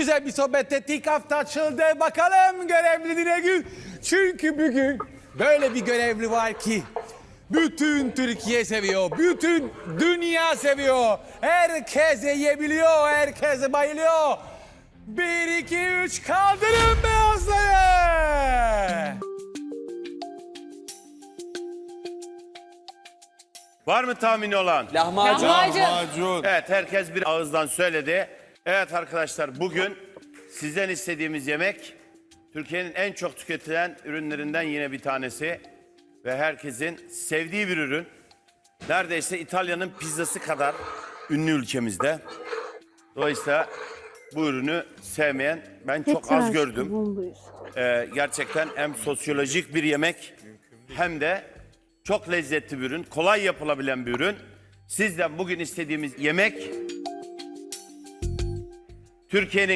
Güzel bir sohbet ettik, hafta açıldı. Bakalım görevli ne gün? Çünkü bugün böyle bir görevli var ki bütün Türkiye seviyor, bütün dünya seviyor. Herkese yiyebiliyor, herkese bayılıyor. 1, 2, 3 kaldırın beyazları. Var mı tahmini olan? Lahmacun. Evet, herkes bir ağızdan söyledi. Evet arkadaşlar, bugün sizden istediğimiz yemek Türkiye'nin en çok tüketilen ürünlerinden yine bir tanesi. Ve herkesin sevdiği bir ürün. Neredeyse İtalya'nın pizzası kadar ünlü ülkemizde. Dolayısıyla bu ürünü sevmeyen ben çok az gördüm. Gerçekten hem sosyolojik bir yemek hem de çok lezzetli bir ürün. Kolay yapılabilen bir ürün. Sizden bugün istediğimiz yemek Türkiye'nin